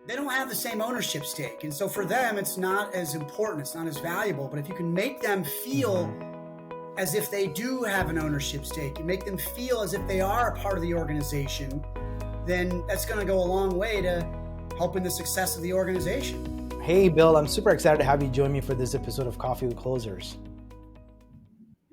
they don't have the same ownership stake. And so for them, it's not as important, it's not as valuable. But if you can make them feel as if they do have an ownership stake, you make them feel as if they are a part of the organization, then that's going to go a long way to helping the success of the organization. Hey, Bill, I'm super excited to have you join me for this episode of Coffee with Closers.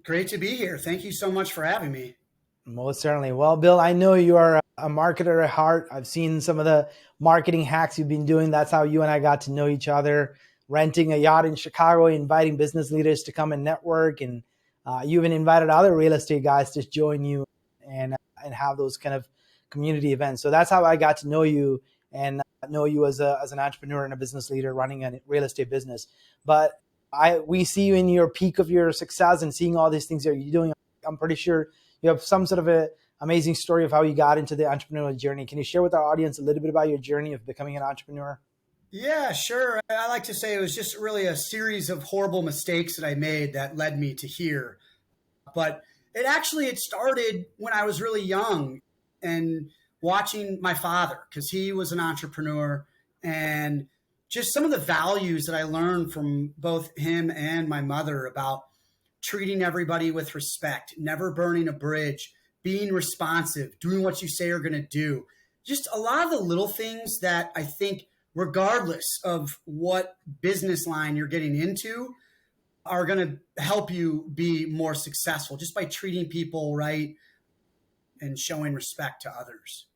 Great to be here. Thank you so much for having me. Most certainly. Well, Bill, I know you are a marketer at heart. I've seen some of the marketing hacks you've been doing. That's how you and I got to know each other, renting a yacht in Chicago, inviting business leaders to come and network. And you even invited other real estate guys to join you and have those kind of community events. So that's how I got to know you and know you as an entrepreneur and a business leader running a real estate business. But we see you in your peak of your success and seeing all these things that you're doing. I'm pretty sure you have some sort of an amazing story of how you got into the entrepreneurial journey. Can you share with our audience a little bit about your journey of becoming an entrepreneur? Yeah, sure. I like to say it was just really a series of horrible mistakes that I made that led me to here. But it started when I was really young and watching my father, because he was an entrepreneur, and just some of the values that I learned from both him and my mother about treating everybody with respect, never burning a bridge, being responsive, doing what you say you're going to do. Just a lot of the little things that I think, regardless of what business line you're getting into, are going to help you be more successful just by treating people right and showing respect to others.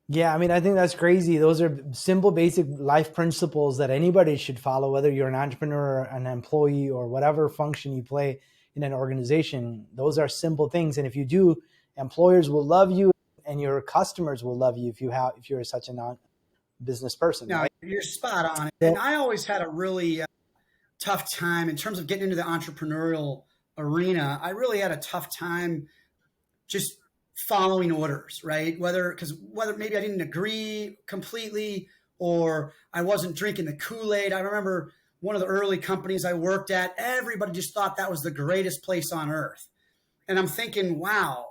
Yeah, I mean, I think that's crazy. Those are simple, basic life principles that anybody should follow, whether you're an entrepreneur, an employee, or whatever function you play in an organization. Those are simple things. And if you do, employers will love you and your customers will love you if you're such a non-business person. No, right? You're spot on. And I always had a really tough time in terms of getting into the entrepreneurial arena. I really had a tough time just following orders, right? Whether maybe I didn't agree completely or I wasn't drinking the Kool-Aid. I remember one of the early companies I worked at, everybody just thought that was the greatest place on earth. And I'm thinking, wow,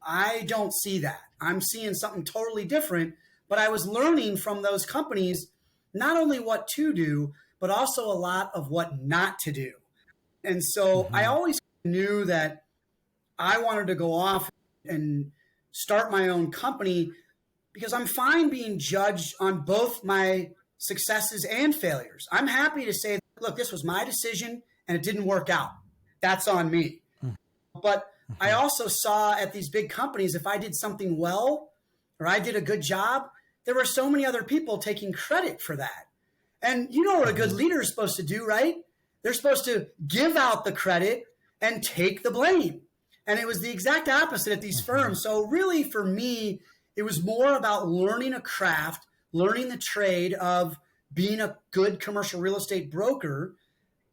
I don't see that. I'm seeing something totally different. But I was learning from those companies not only what to do, but also a lot of what not to do. And so I always knew that I wanted to go off and start my own company because I'm fine being judged on both my successes and failures. I'm happy to say, look, this was my decision and it didn't work out. That's on me. But I also saw at these big companies, if I did something well or I did a good job, there were so many other people taking credit for that. And you know what a good leader is supposed to do, right? They're supposed to give out the credit and take the blame. And it was the exact opposite at these firms. So really for me, it was more about learning a craft, learning the trade of being a good commercial real estate broker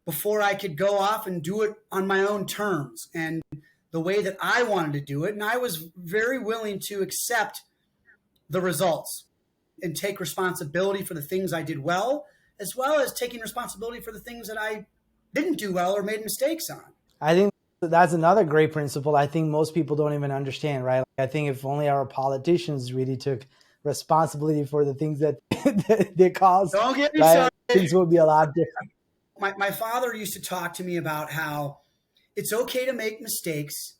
before I could go off and do it on my own terms and the way that I wanted to do it. And I was very willing to accept the results and take responsibility for the things I did well as taking responsibility for the things that I didn't do well or made mistakes on. I think that's another great principle I think most people don't even understand, right? I think if only our politicians really took responsibility for the things that they caused, don't get me right, started. Things would be a lot different. My father used to talk to me about how it's okay to make mistakes,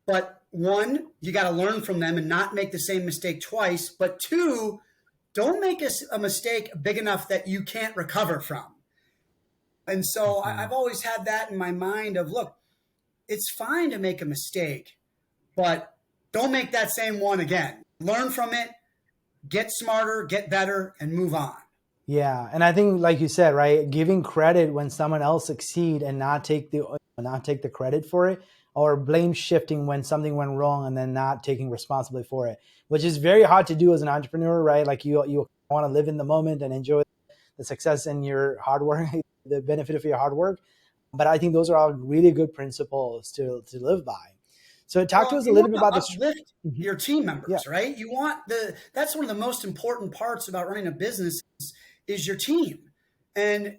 but one, you got to learn from them and not make the same mistake twice. But two, don't make a mistake big enough that you can't recover from. And so I've always had that in my mind of, look, it's fine to make a mistake, but don't make that same one again. Learn from it, get smarter, get better, and move on. Yeah, and I think, like you said, right, giving credit when someone else succeed and not take the credit for it, or blame shifting when something went wrong and then not taking responsibility for it, which is very hard to do as an entrepreneur, right? Like you want to live in the moment and enjoy the success and your hard work, the benefit of your hard work. But I think those are all really good principles to live by. So talk to us a little bit about this. Uplift your team members, right? You want that's one of the most important parts about running a business is your team. And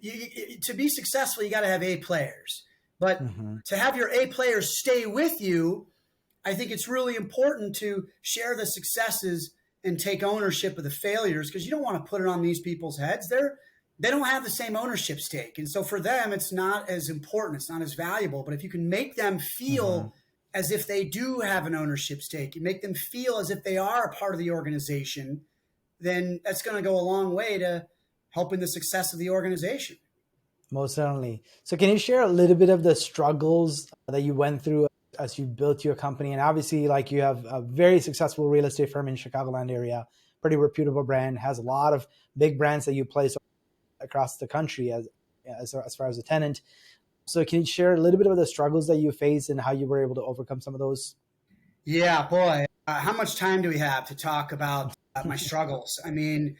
to be successful, you got to have A players. But to have your A players stay with you, I think it's really important to share the successes and take ownership of the failures, because you don't want to put it on these people's heads. They don't have the same ownership stake. And so for them, it's not as important. It's not as valuable. But if you can make them feel as if they do have an ownership stake, you make them feel as if they are a part of the organization, then that's going to go a long way to helping the success of the organization. Most certainly. So can you share a little bit of the struggles that you went through as you built your company? And obviously, like, you have a very successful real estate firm in Chicagoland area, pretty reputable brand, has a lot of big brands that you place across the country as far as a tenant. So can you share a little bit of the struggles that you faced and how you were able to overcome some of those? Yeah, boy. How much time do we have to talk about my struggles? I mean,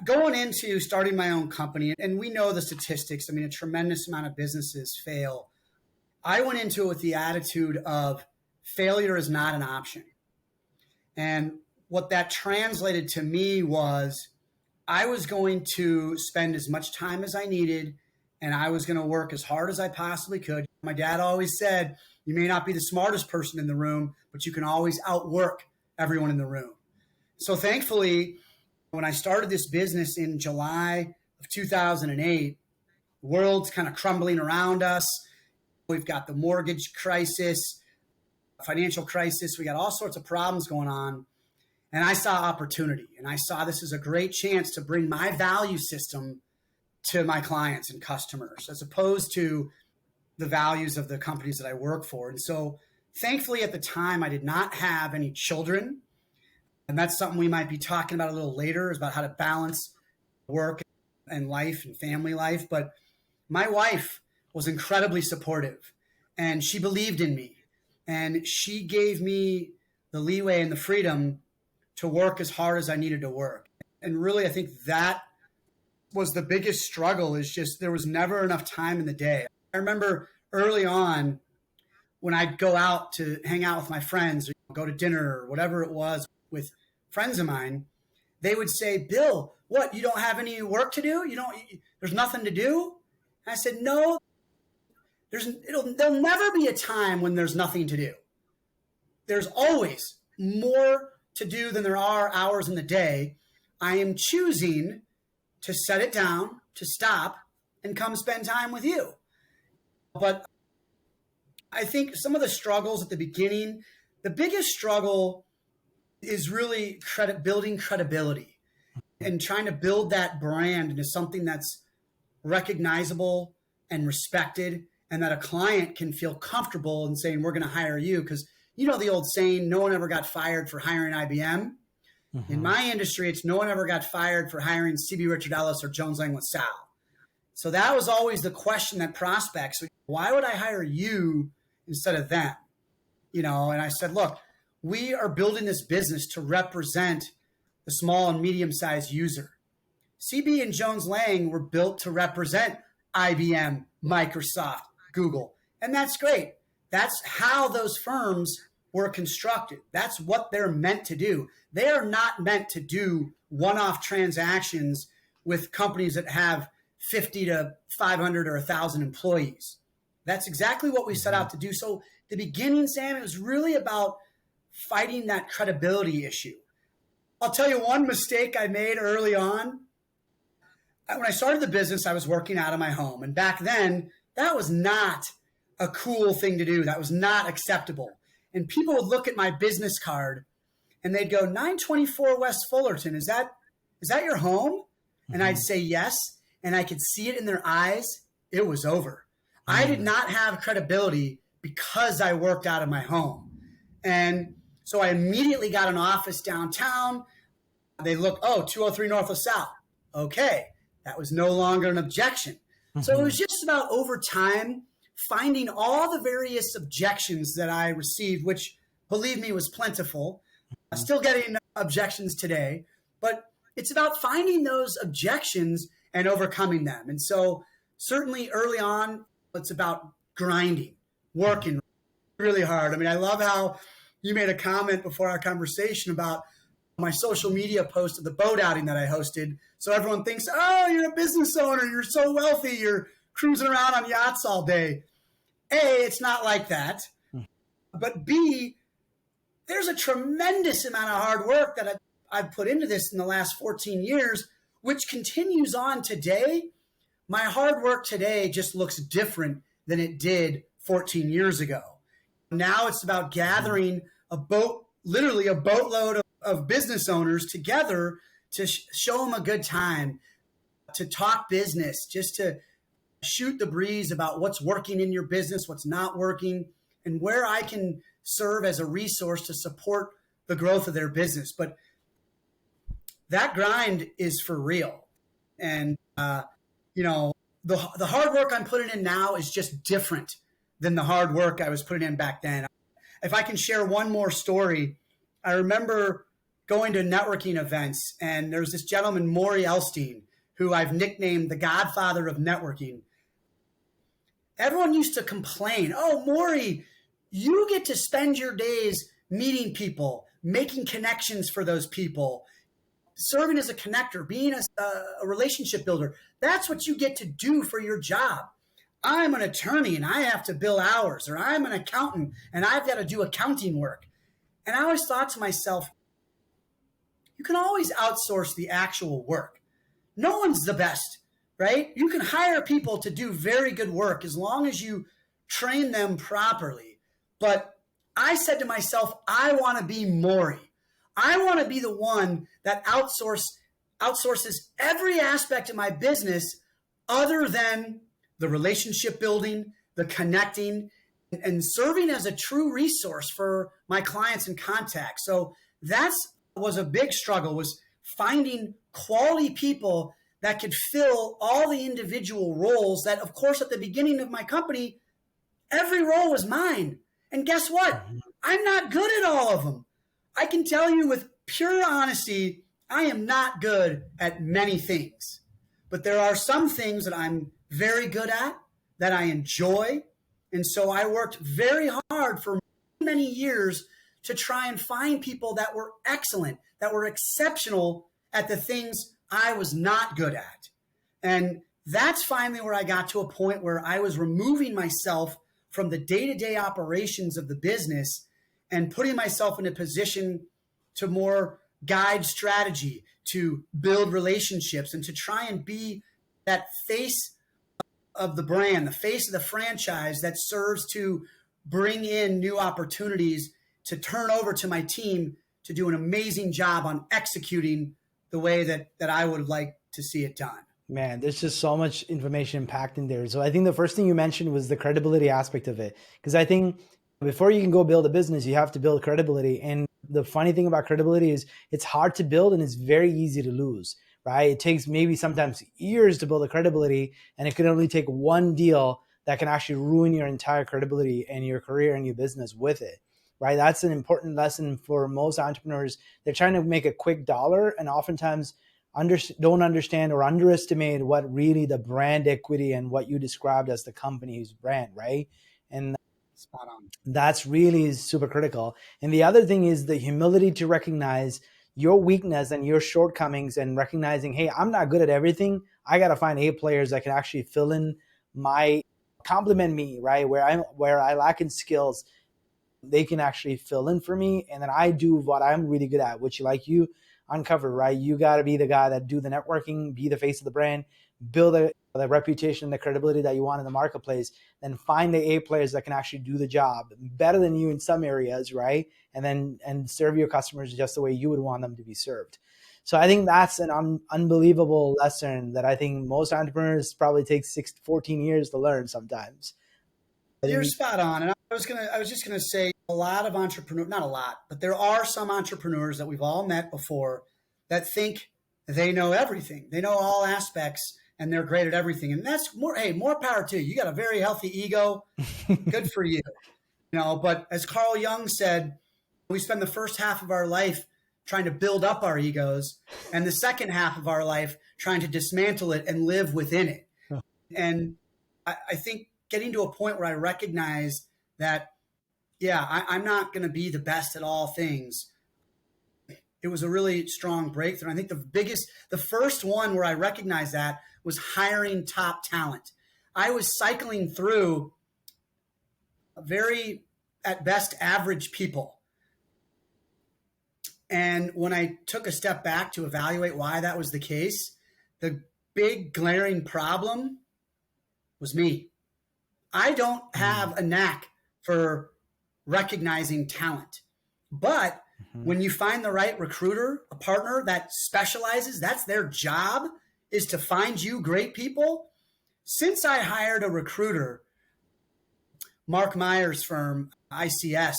going into starting my own company, and we know the statistics, I mean, a tremendous amount of businesses fail. I went into it with the attitude of failure is not an option. And what that translated to me was I was going to spend as much time as I needed, and I was going to work as hard as I possibly could. My dad always said, you may not be the smartest person in the room, but you can always outwork everyone in the room. So thankfully, when I started this business in July of 2008, the world's kind of crumbling around us. We've got the mortgage crisis, financial crisis. We got all sorts of problems going on. And I saw opportunity, and I saw this as a great chance to bring my value system to my clients and customers, as opposed to the values of the companies that I work for. And so thankfully at the time, I did not have any children. And that's something we might be talking about a little later, is about how to balance work and life and family life. But my wife was incredibly supportive, and she believed in me, and she gave me the leeway and the freedom to work as hard as I needed to work. And really, I think that was the biggest struggle, is just there was never enough time in the day. I remember early on when I'd go out to hang out with my friends, or go to dinner or whatever it was with friends of mine, they would say, Bill, what, you don't have any work to do? There's nothing to do? And I said, no, there'll never be a time when there's nothing to do. There's always more to do than there are hours in the day. I am choosing to set it down, to stop, and come spend time with you. But I think some of the struggles at the beginning, the biggest struggle is really building credibility and trying to build that brand into something that's recognizable and respected, and that a client can feel comfortable in saying, we're going to hire you. Because you know the old saying, no one ever got fired for hiring IBM. In my industry, it's no one ever got fired for hiring CB Richard Ellis or Jones Lang LaSalle. So that was always the question that prospects, why would I hire you instead of them? And I said, look, we are building this business to represent the small and medium-sized user. CB and Jones Lang were built to represent IBM, Microsoft, Google, and that's great. That's how those firms were constructed. That's what they're meant to do. They are not meant to do one-off transactions with companies that have 50 to 500 or 1,000 employees. That's exactly what we set out to do. So the beginning, Sam, it was really about fighting that credibility issue. I'll tell you one mistake I made early on. When I started the business, I was working out of my home. And back then, that was not a cool thing to do. That was not acceptable. And people would look at my business card and they'd go, 924 West Fullerton, is that your home? And I'd say yes. And I could see it in their eyes. It was over. I did not have credibility because I worked out of my home. And so I immediately got an office downtown. They look, 203 North LaSalle. Okay. That was no longer an objection. So it was just about over time finding all the various objections that I received, which, believe me, was plentiful. Still getting objections today, but it's about finding those objections and overcoming them. And so certainly early on, it's about grinding, working really hard. I mean, I love how you made a comment before our conversation about my social media post of the boat outing that I hosted. So everyone thinks, oh, you're a business owner. You're so wealthy. You're cruising around on yachts all day. A, it's not like that. But B, there's a tremendous amount of hard work that I've put into this in the last 14 years, which continues on today, my hard work today just looks different than it did 14 years ago. Now it's about gathering literally a boatload of business owners together to show them a good time, to talk business, just to shoot the breeze about what's working in your business, what's not working, and where I can serve as a resource to support the growth of their business. But that grind is for real. And, the hard work I'm putting in now is just different than the hard work I was putting in back then. If I can share one more story, I remember going to networking events, and there's this gentleman, Himmelstein, who I've nicknamed the godfather of networking. Everyone used to complain, "Oh, Maury, you get to spend your days meeting people, making connections for those people, serving as a connector, being a relationship builder. That's what you get to do for your job. I'm an attorney and I have to bill hours, or I'm an accountant and I've got to do accounting work." And I always thought to myself, you can always outsource the actual work. No one's the best, right? You can hire people to do very good work as long as you train them properly. But I said to myself, I want to be Maury. I want to be the one that outsources every aspect of my business other than the relationship building, the connecting, and serving as a true resource for my clients and contacts. So that's was a big struggle, was finding quality people that could fill all the individual roles that, of course, at the beginning of my company, every role was mine. And guess what? I'm not good at all of them. I can tell you with pure honesty, I am not good at many things. But there are some things that I'm very good at, that I enjoy. And so I worked very hard for many years to try and find people that were excellent, that were exceptional at the things I was not good at. And that's finally where I got to a point where I was removing myself from the day-to-day operations of the business and putting myself in a position to more guide strategy, to build relationships, and to try and be that face of the brand, the face of the franchise that serves to bring in new opportunities, to turn over to my team to do an amazing job on executing the way that I would like to see it done. Man, there's just so much information packed in there. So I think the first thing you mentioned was the credibility aspect of it. Because I think before you can go build a business, you have to build credibility. And the funny thing about credibility is it's hard to build and it's very easy to lose, right? It takes maybe sometimes years to build a credibility, and it can only take one deal that can actually ruin your entire credibility and your career and your business with it, right? That's an important lesson for most entrepreneurs. They're trying to make a quick dollar and oftentimes don't understand or underestimate what really the brand equity and what you described as the company's brand, right? And Spot on. that's really super critical. And the other thing is the humility to recognize your weakness and your shortcomings, and recognizing, hey, I'm not good at everything. I got to find A players that can actually fill in complement me, right? Where I lack in skills, they can actually fill in for me. And then I do what I'm really good at, which like you uncover, right? You got to be the guy that do the networking, be the face of the brand, build the reputation and the credibility that you want in the marketplace, then find the A players that can actually do the job better than you in some areas, right? And serve your customers just the way you would want them to be served. So I think that's an unbelievable lesson that I think most entrepreneurs probably take 14 years to learn sometimes. You're spot on. And I was just going to say, a lot of entrepreneurs, not a lot, but there are some entrepreneurs that we've all met before that think they know everything. They know all aspects and they're great at everything. And that's more power to you. You got a very healthy ego. Good for you. But as Carl Jung said, we spend the first half of our life trying to build up our egos, and the second half of our life trying to dismantle it and live within it. Huh. And I think getting to a point where I recognize that, I'm not going to be the best at all things. It was a really strong breakthrough. I think the first one where I recognized that was hiring top talent. I was cycling through very, at best, average people. And when I took a step back to evaluate why that was the case, the big glaring problem was me. I don't have a knack for recognizing talent. But when you find the right recruiter, a partner that specializes, that's their job, is to find you great people. Since I hired a recruiter, Mark Meyer's firm, ICS,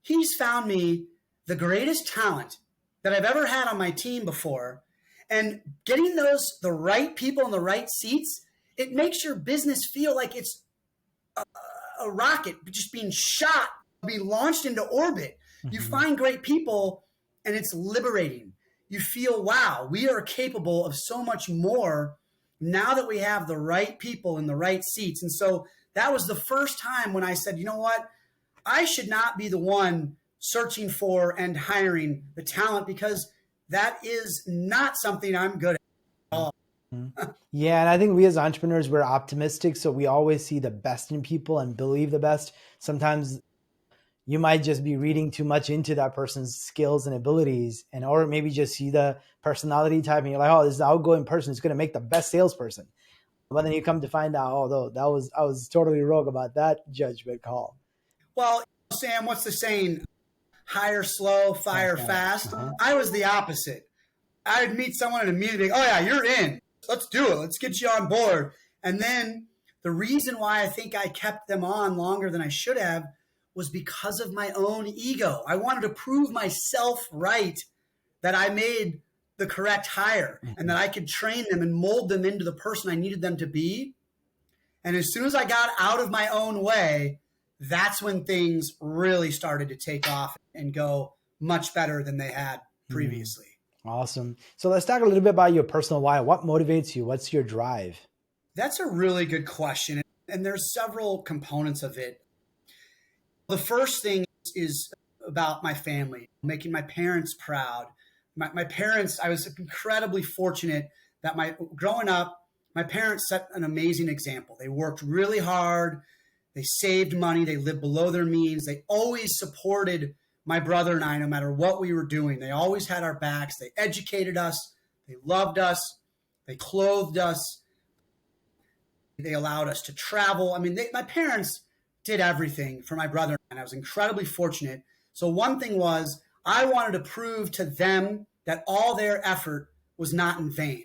he's found me the greatest talent that I've ever had on my team before. And getting the right people in the right seats, it makes your business feel like it's a rocket just being shot, being launched into orbit. You find great people and it's liberating. You feel, wow, we are capable of so much more now that we have the right people in the right seats. And so that was the first time when I said, you know what? I should not be the one searching for and hiring the talent, because that is not something I'm good at all. Yeah, and I think we as entrepreneurs, we're optimistic, so we always see the best in people and believe the best. Sometimes you might just be reading too much into that person's skills and abilities, and or maybe just see the personality type and you're like, oh, this is an outgoing person, it's going to make the best salesperson. But then you come to find out, oh, I was totally wrong about that judgment call. Well, Sam, what's the saying? Hire slow, fire fast. I was the opposite. I'd meet someone and immediately, oh yeah, you're in. Let's do it. Let's get you on board. And then the reason why I think I kept them on longer than I should have was because of my own ego. I wanted to prove myself right, that I made the correct hire and that I could train them and mold them into the person I needed them to be. And as soon as I got out of my own way, that's when things really started to take off and go much better than they had previously. Awesome. So let's talk a little bit about your personal why. What motivates you? What's your drive? That's a really good question. And there's several components of it. The first thing is about my family, making my parents proud. My parents, I was incredibly fortunate that growing up, my parents set an amazing example. They worked really hard. They saved money. They lived below their means. They always supported my brother and I, no matter what we were doing. They always had our backs. They educated us. They loved us. They clothed us. They allowed us to travel. I mean, my parents did everything for my brother and I was incredibly fortunate. So one thing was, I wanted to prove to them that all their effort was not in vain,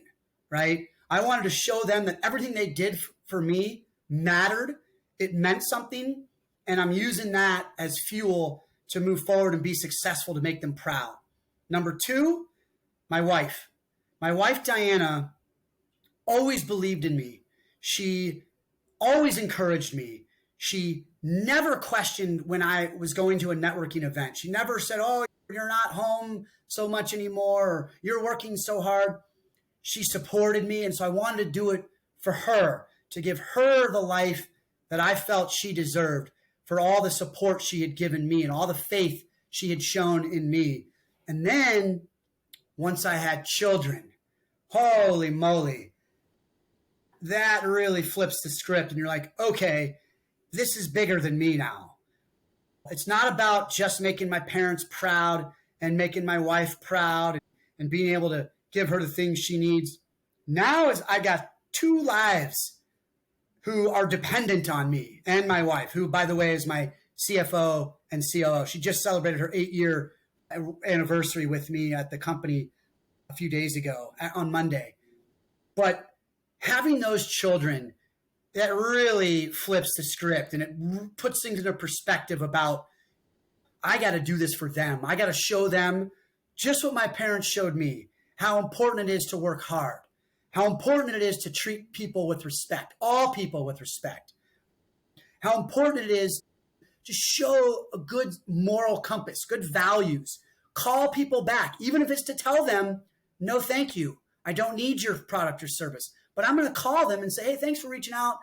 right? I wanted to show them that everything they did for me mattered. It meant something. And I'm using that as fuel to move forward and be successful, to make them proud. Number two, my wife. My wife, Diana, always believed in me. She always encouraged me. She never questioned when I was going to a networking event. She never said, oh, you're not home so much anymore, or you're working so hard. She supported me. And so I wanted to do it for her, to give her the life that I felt she deserved, for all the support she had given me and all the faith she had shown in me. And then once I had children, holy moly, that really flips the script. And you're like, okay, this is bigger than me now. It's not about just making my parents proud and making my wife proud and being able to give her the things she needs. Now I got two lives who are dependent on me, and my wife, who, by the way, is my CFO and COO. She just celebrated her 8-year anniversary with me at the company a few days ago on Monday. But having those children, that really flips the script and it puts things into perspective about, I got to do this for them. I got to show them just what my parents showed me, how important it is to work hard, how important it is to treat people with respect, all people with respect, how important it is to show a good moral compass, good values, call people back, even if it's to tell them, no, thank you. I don't need your product or service, but I'm going to call them and say, hey, thanks for reaching out.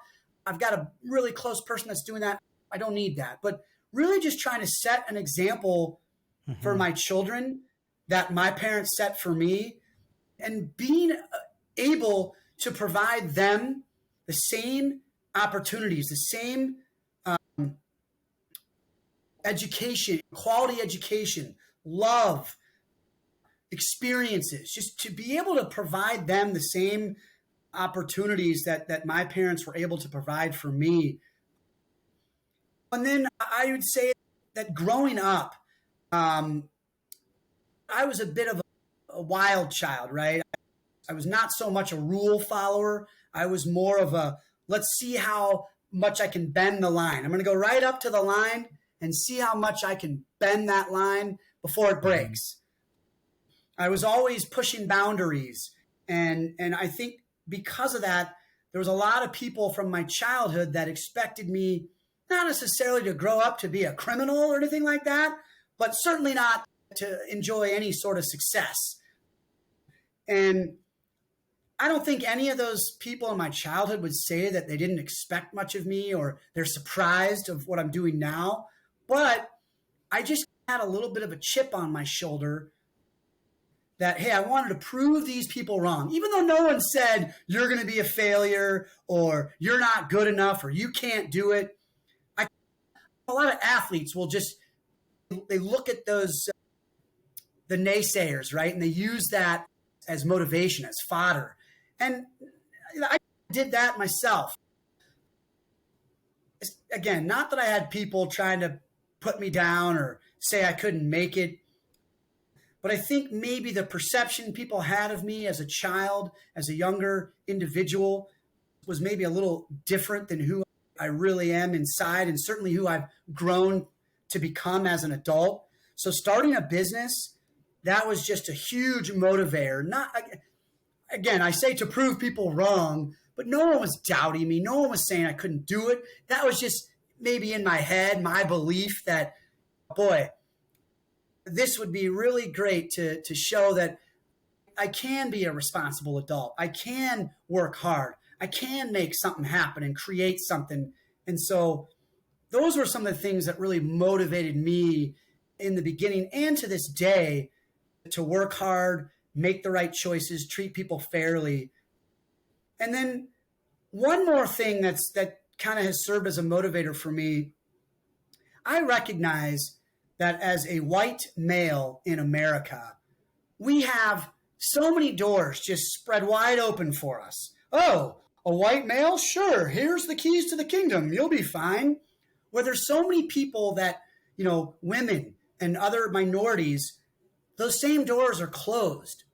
I've got a really close person that's doing that. I don't need that. But really just trying to set an example for my children that my parents set for me, and being able to provide them the same opportunities, the same education, quality education, love, experiences, just to be able to provide them the same opportunities that my parents were able to provide for me. And then I would say that growing up, I was a bit of a wild child, right? I was not so much a rule follower. I was more of a, let's see how much I can bend the line. I'm going to go right up to the line and see how much I can bend that line before it breaks. I was always pushing boundaries. And I think because of that, there was a lot of people from my childhood that expected me not necessarily to grow up to be a criminal or anything like that, but certainly not to enjoy any sort of success. And I don't think any of those people in my childhood would say that they didn't expect much of me or they're surprised of what I'm doing now. But I just had a little bit of a chip on my shoulder that, hey, I wanted to prove these people wrong. Even though no one said you're going to be a failure or you're not good enough or you can't do it. A lot of athletes will just, they look at those, the naysayers, right? And they use that as motivation, as fodder. And I did that myself. Again, not that I had people trying to put me down or say I couldn't make it, but I think maybe the perception people had of me as a child, as a younger individual, was maybe a little different than who I really am inside, and certainly who I've grown to become as an adult. So starting a business, that was just a huge motivator. Not, again, I say to prove people wrong, but no one was doubting me. No one was saying I couldn't do it. That was just maybe in my head, my belief that, boy, this would be really great to show that I can be a responsible adult. I can work hard. I can make something happen and create something. And so those were some of the things that really motivated me in the beginning and to this day to work hard, make the right choices, treat people fairly. And then one more thing that kind of has served as a motivator for me, I recognize that as a white male in America, we have so many doors just spread wide open for us. Oh, a white male? Sure, here's the keys to the kingdom. You'll be fine. Where there's so many people that, women and other minorities, those same doors are closed.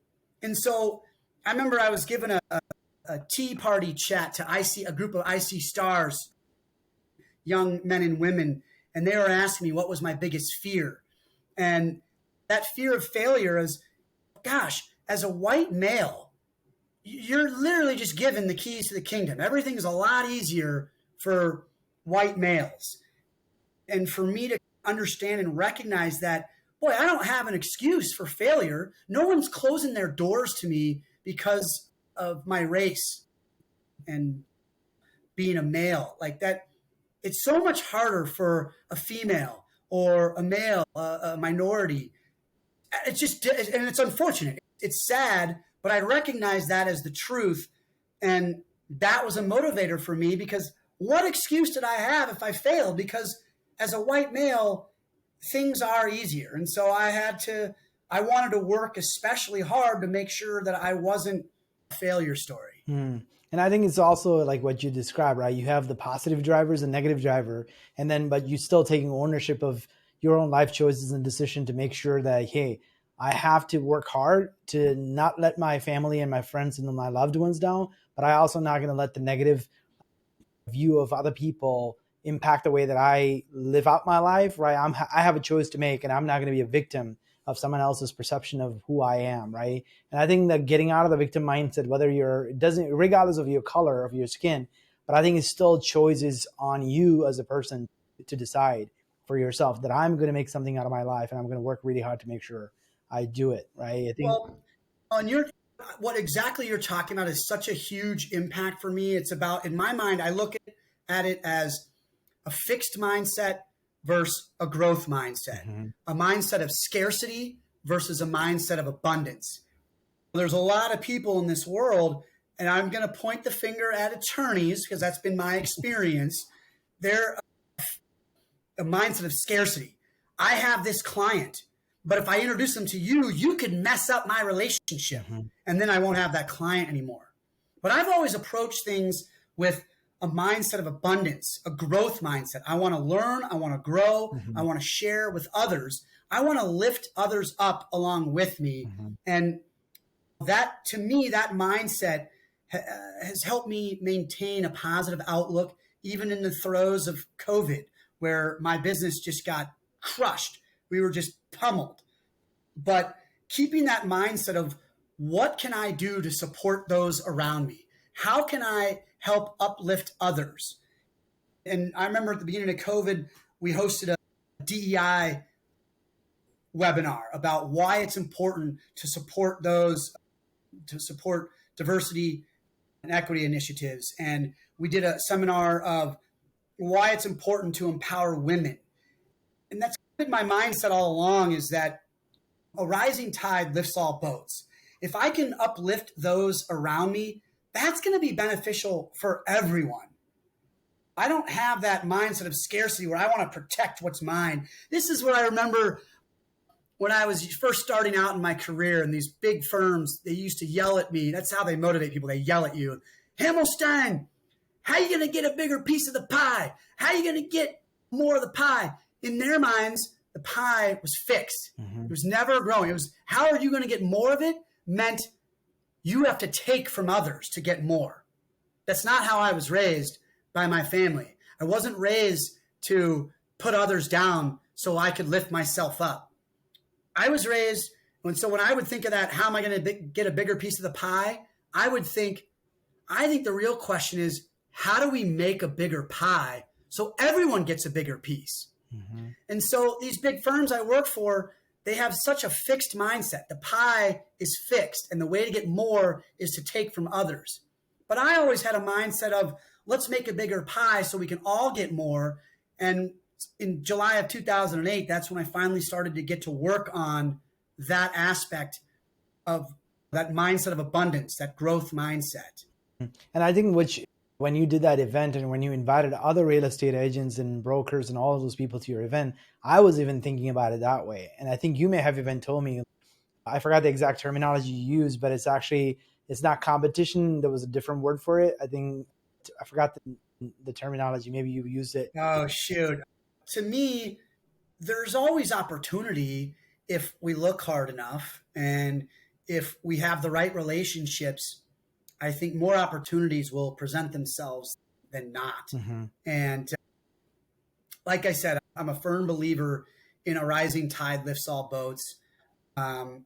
And so I remember I was given a tea party chat to a group of IC stars, young men and women, and they were asking me what was my biggest fear. And that fear of failure is, gosh, as a white male, you're literally just given the keys to the kingdom. Everything is a lot easier for white males. And for me to understand and recognize that, boy, I don't have an excuse for failure. No one's closing their doors to me because of my race and being a male. Like that, it's so much harder for a female or a male, a minority. It's just, and it's unfortunate. It's sad, but I recognize that as the truth. And that was a motivator for me, because what excuse did I have if I failed? Because as a white male, things are easier. And so I wanted to work especially hard to make sure that I wasn't a failure story. And I think it's also like what you described, right? You have the positive drivers and negative driver, but you still taking ownership of your own life choices and decision to make sure that, hey, I have to work hard to not let my family and my friends and my loved ones down, but I also not going to let the negative view of other people impact the way that I live out my life, right? I have a choice to make, and I'm not going to be a victim of someone else's perception of who I am, right? And I think that getting out of the victim mindset, regardless of your color, of your skin, but I think it's still choices on you as a person to decide for yourself that I'm going to make something out of my life and I'm going to work really hard to make sure I do it, right? I think. Well, what exactly you're talking about is such a huge impact for me. It's about, in my mind, I look at it as a fixed mindset versus a growth mindset, a mindset of scarcity versus a mindset of abundance. There's a lot of people in this world, and I'm going to point the finger at attorneys because that's been my experience. They're a mindset of scarcity. I have this client, But if I introduce them to you, you could mess up my relationship, and then I won't have that client anymore. But I've always approached things with a mindset of abundance, a growth mindset. I want to learn, I want to grow, I want to share with others. I want to lift others up along with me. And that, to me, that mindset has helped me maintain a positive outlook, even in the throes of COVID, where my business just got crushed. We were just pummeled. But keeping that mindset of what can I do to support those around me? How can I help uplift others? And I remember at the beginning of COVID, we hosted a DEI webinar about why it's important to support those, to support diversity and equity initiatives. And we did a seminar of why it's important to empower women. And that's been my mindset all along, is that a rising tide lifts all boats. If I can uplift those around me, that's going to be beneficial for everyone. I don't have that mindset of scarcity where I want to protect what's mine. This is what I remember when I was first starting out in my career, and these big firms, they used to yell at me. That's how they motivate people. They yell at you. Himmelstein, how are you going to get a bigger piece of the pie? How are you going to get more of the pie? In their minds, the pie was fixed. It was never growing. It was, how are you going to get more of it? Meant you have to take from others to get more. That's not how I was raised by my family. I wasn't raised to put others down so I could lift myself up. I was raised, when I would think of that, how am I going to get a bigger piece of the pie? I think the real question is, how do we make a bigger pie so everyone gets a bigger piece? And so these big firms I work for, they have such a fixed mindset. The pie is fixed, and the way to get more is to take from others. But I always had a mindset of, let's make a bigger pie so we can all get more. And in July of 2008, that's when I finally started to get to work on that aspect of that mindset of abundance, that growth mindset. And I think when you did that event and when you invited other real estate agents and brokers and all of those people to your event, I was even thinking about it that way. And I think you may have even told me, I forgot the exact terminology you used, but it's not competition. There was a different word for it. I forgot the terminology. Maybe you used it. Oh, shoot. To me, there's always opportunity if we look hard enough, and if we have the right relationships. I think more opportunities will present themselves than not. And like I said, I'm a firm believer in a rising tide lifts all boats. And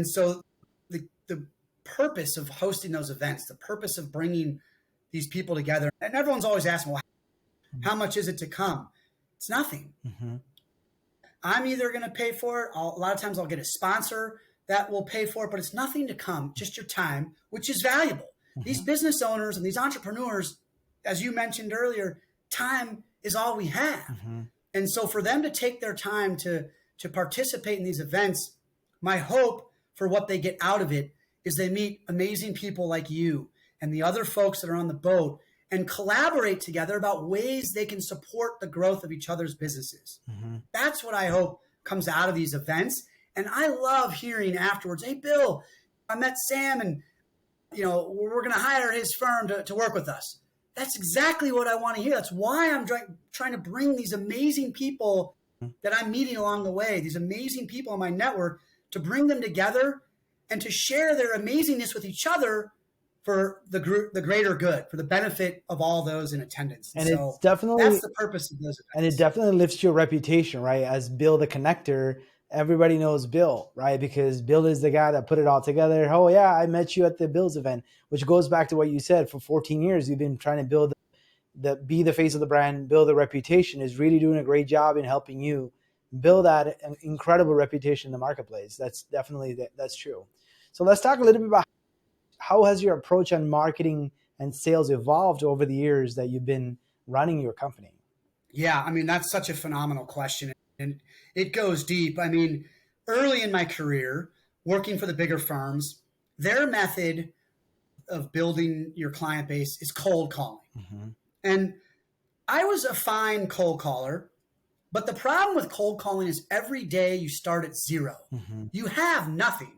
so the purpose of hosting those events, the purpose of bringing these people together, and everyone's always asking, well, how much is it to come? It's nothing. I'm either going to pay for it. A lot of times I'll get a sponsor that will pay for it, but it's nothing to come, just your time, which is valuable. These business owners and these entrepreneurs, as you mentioned earlier, time is all we have. And so for them to take their time to participate in these events, my hope for what they get out of it is they meet amazing people like you and the other folks that are on the boat, and collaborate together about ways they can support the growth of each other's businesses. That's what I hope comes out of these events. And I love hearing afterwards, hey, Bill, I met Sam, and we're going to hire his firm to work with us. That's exactly what I want to hear. That's why I'm trying to bring these amazing people that I'm meeting along the way, these amazing people in my network, to bring them together and to share their amazingness with each other for the greater good, for the benefit of all those in attendance. And so it's definitely, that's the purpose of those events. And it definitely lifts your reputation, right? As Bill the connector, everybody knows Bill, right? Because Bill is the guy that put it all together. Oh yeah, I met you at the Bill's event, which goes back to what you said. For 14 years, you've been trying to be the face of the brand, build the reputation. Is really doing a great job in helping you build that incredible reputation in the marketplace. That's true. So let's talk a little bit about how has your approach on marketing and sales evolved over the years that you've been running your company? Yeah, I mean, that's such a phenomenal question, and it goes deep. I mean, early in my career, working for the bigger firms, their method of building your client base is cold calling. And I was a fine cold caller, But the problem with cold calling is every day you start at zero. Mm-hmm. You have nothing.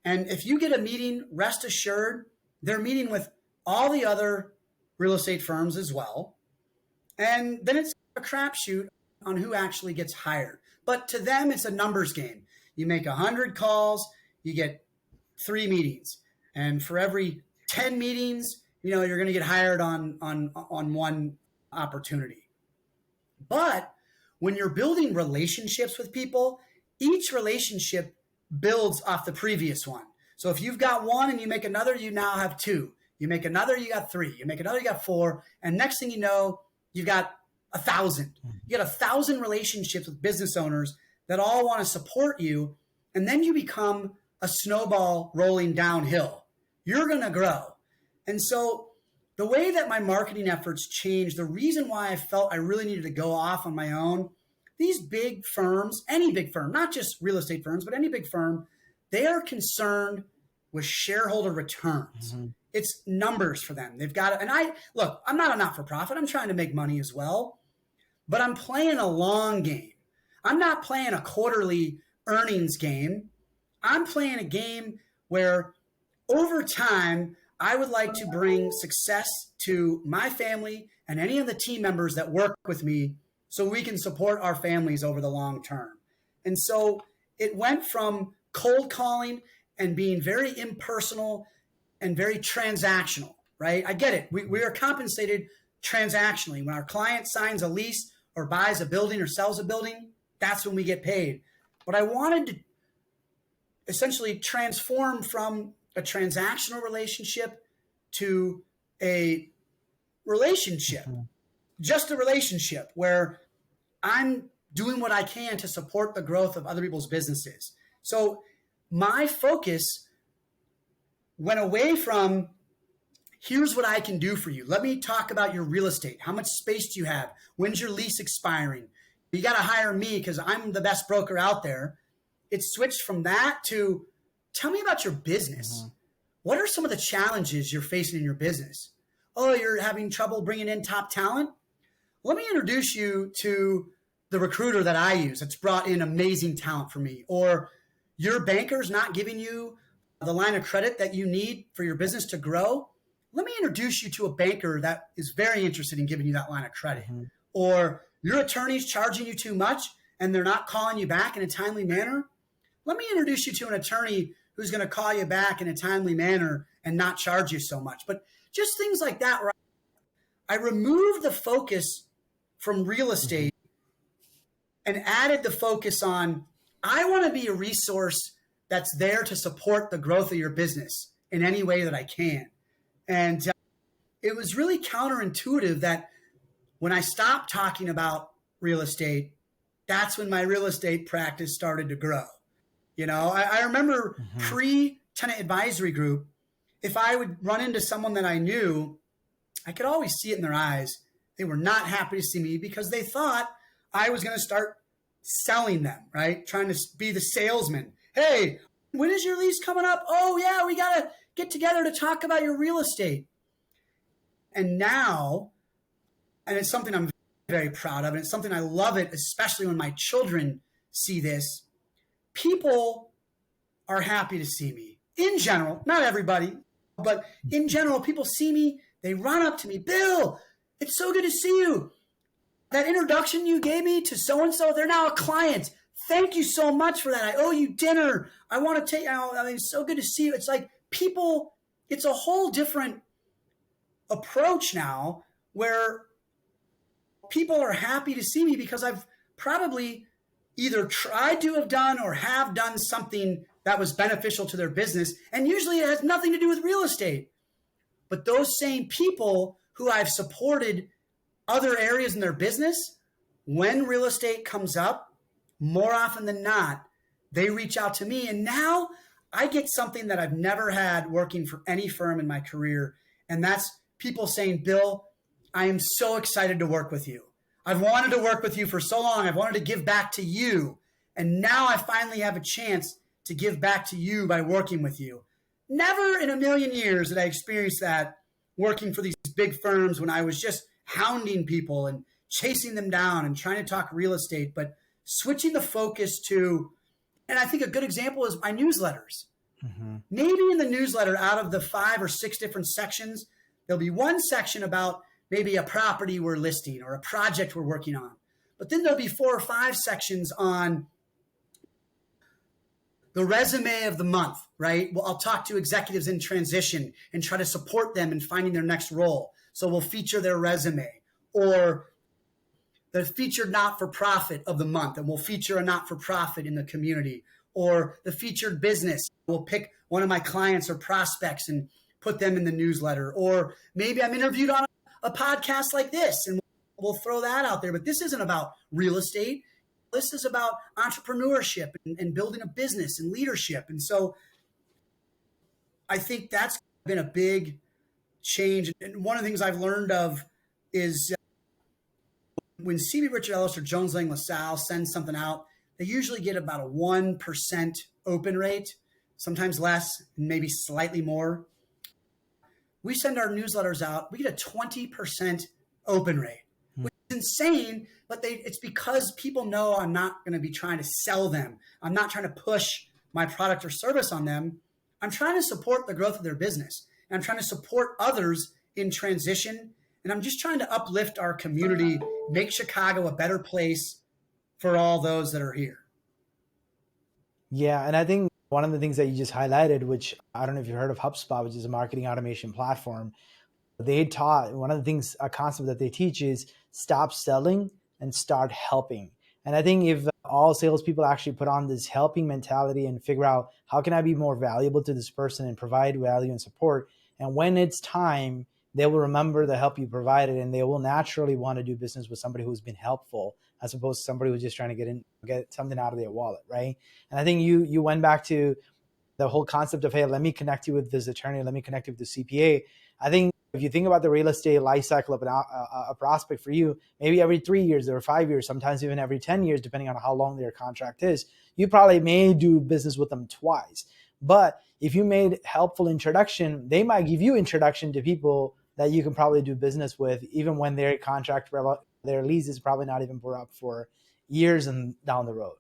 And if you get a meeting, rest assured, they're meeting with all the other real estate firms as well. And then it's a crapshoot on who actually gets hired. But to them, it's a numbers game. You make 100 calls, you get 3 meetings. And for every 10 meetings, you're going to get hired on one opportunity. But when you're building relationships with people, each relationship builds off the previous one. So if you've got one and you make another, you now have 2. You make another, you got 3. You make another, you got 4. And next thing you know, you've got 1,000. You got 1,000 relationships with business owners that all want to support you. And then you become a snowball rolling downhill. You're going to grow. And so the way that my marketing efforts changed, the reason why I felt I really needed to go off on my own, these big firms, any big firm, not just real estate firms, but any big firm, they are concerned with shareholder returns. Mm-hmm. It's numbers for them. They've got it. And I'm not a not-for-profit. I'm trying to make money as well, but I'm playing a long game. I'm not playing a quarterly earnings game. I'm playing a game where over time, I would like to bring success to my family and any of the team members that work with me so we can support our families over the long term. And so it went from cold calling and being very impersonal and very transactional, right? I get it. We are compensated transactionally. When our client signs a lease or buys a building or sells a building, that's when we get paid. But I wanted to essentially transform from a transactional relationship to a relationship, just a relationship where I'm doing what I can to support the growth of other people's businesses. So my focus went away from, here's what I can do for you. Let me talk about your real estate. How much space do you have? When's your lease expiring? You got to hire me because I'm the best broker out there. It switched from that to, tell me about your business. Mm-hmm. What are some of the challenges you're facing in your business? Oh, you're having trouble bringing in top talent? Let me introduce you to the recruiter that I use that's brought in amazing talent for me. Or your banker's not giving you the line of credit that you need for your business to grow. Let me introduce you to a banker that is very interested in giving you that line of credit. Mm-hmm. Or your attorney's charging you too much and they're not calling you back in a timely manner. Let me introduce you to an attorney who's going to call you back in a timely manner and not charge you so much. But just things like that, where I removed the focus from real estate and added the focus on, I want to be a resource that's there to support the growth of your business in any way that I can. And it was really counterintuitive that when I stopped talking about real estate, that's when my real estate practice started to grow. I remember pre-tenant advisory group, if I would run into someone that I knew, I could always see it in their eyes. They were not happy to see me because they thought I was going to start selling them, right? Trying to be the salesman. Hey, when is your lease coming up? Oh, yeah, we got to get together to talk about your real estate. And now, and it's something I'm very proud of, and it's something I love it, especially when my children see this, people are happy to see me. In general, not everybody, but in general, people see me, they run up to me, Bill, it's so good to see you. That introduction you gave me to so-and-so, they're now a client. Thank you so much for that. I owe you dinner. I want to take, it's so good to see you. It's like people, it's a whole different approach now where people are happy to see me because I've probably either tried to have done or have done something that was beneficial to their business. And usually it has nothing to do with real estate. But those same people who I've supported other areas in their business, when real estate comes up, more often than not, they reach out to me. And now I get something that I've never had working for any firm in my career. And that's people saying, Bill, I am so excited to work with you. I've wanted to work with you for so long. I've wanted to give back to you. And now I finally have a chance to give back to you by working with you. Never in a million years did I experience that working for these big firms when I was just hounding people and chasing them down and trying to talk real estate, but switching the focus to, and I think a good example is my newsletters. Mm-hmm. Maybe in the newsletter, out of the 5 or 6 different sections, there'll be one section about maybe a property we're listing or a project we're working on. But then there'll be 4 or 5 sections on the resume of the month, right? Well, I'll talk to executives in transition and try to support them in finding their next role. So we'll feature their resume, or the featured not-for-profit of the month, and we'll feature a not-for-profit in the community, or the featured business. We'll pick one of my clients or prospects and put them in the newsletter. Or maybe I'm interviewed on a podcast like this, and we'll throw that out there. But this isn't about real estate. This is about entrepreneurship and building a business and leadership. And so I think that's been a big change. And one of the things I've learned of is when CB Richard Ellis or Jones Lang LaSalle sends something out, they usually get about a 1% open rate, sometimes less, and maybe slightly more. We send our newsletters out, we get a 20% open rate, which is insane, but it's because people know I'm not going to be trying to sell them. I'm not trying to push my product or service on them. I'm trying to support the growth of their business. And I'm trying to support others in transition. And I'm just trying to uplift our community, make Chicago a better place for all those that are here. Yeah. And I think one of the things that you just highlighted, which I don't know if you've heard of HubSpot, which is a marketing automation platform. They taught one of the things, a concept that they teach is stop selling and start helping. And I think if all salespeople actually put on this helping mentality and figure out how can I be more valuable to this person and provide value and support, and when it's time, they will remember the help you provided, and they will naturally want to do business with somebody who's been helpful, as opposed to somebody who's just trying to get something out of their wallet, right? And I think you went back to the whole concept of, hey, let me connect you with this attorney, let me connect you with the CPA. I think if you think about the real estate life cycle of a prospect for you, maybe every 3 years or 5 years, sometimes even every 10 years, depending on how long their contract is, you probably may do business with them twice. But if you made helpful introduction, they might give you introduction to people that you can probably do business with, even when their contract, their lease is probably not even brought up for years and down the road.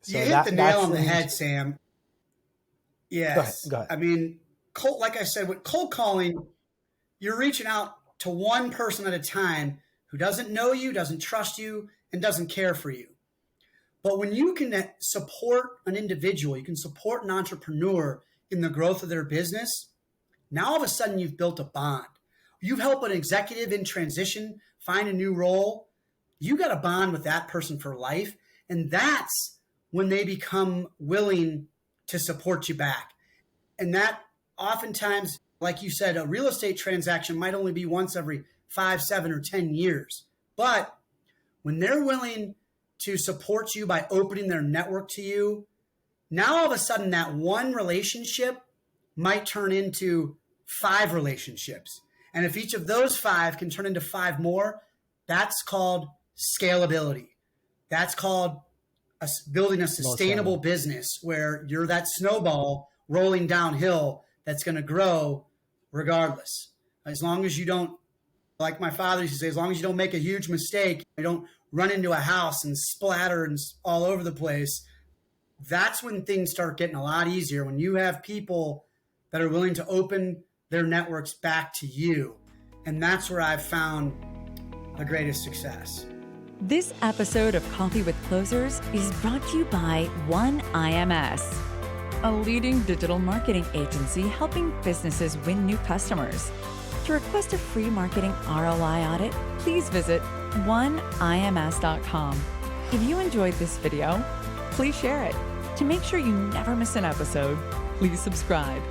So you hit the nail on the head, Sam. Yes. Go ahead. I mean, like I said, with cold calling, you're reaching out to one person at a time who doesn't know you, doesn't trust you, and doesn't care for you. But when you can support an individual, you can support an entrepreneur in the growth of their business, now all of a sudden you've built a bond. You've helped an executive in transition find a new role. You got a bond with that person for life. And that's when they become willing to support you back. And that oftentimes, like you said, a real estate transaction might only be once every 5, 7, or 10 years. But when they're willing to support you by opening their network to you, now all of a sudden that one relationship might turn into 5 relationships. And if each of those 5 can turn into 5 more, that's called scalability. That's called building a sustainable business where you're that snowball rolling downhill that's going to grow regardless. As long as you don't, like my father used to say, as long as you don't make a huge mistake, you don't run into a house and splatter and all over the place, that's when things start getting a lot easier. When you have people that are willing to open their networks back to you. And that's where I've found the greatest success. This episode of Coffee with Closers is brought to you by OneIMS, a leading digital marketing agency helping businesses win new customers. To request a free marketing ROI audit, please visit oneims.com. If you enjoyed this video, please share it. To make sure you never miss an episode, please subscribe.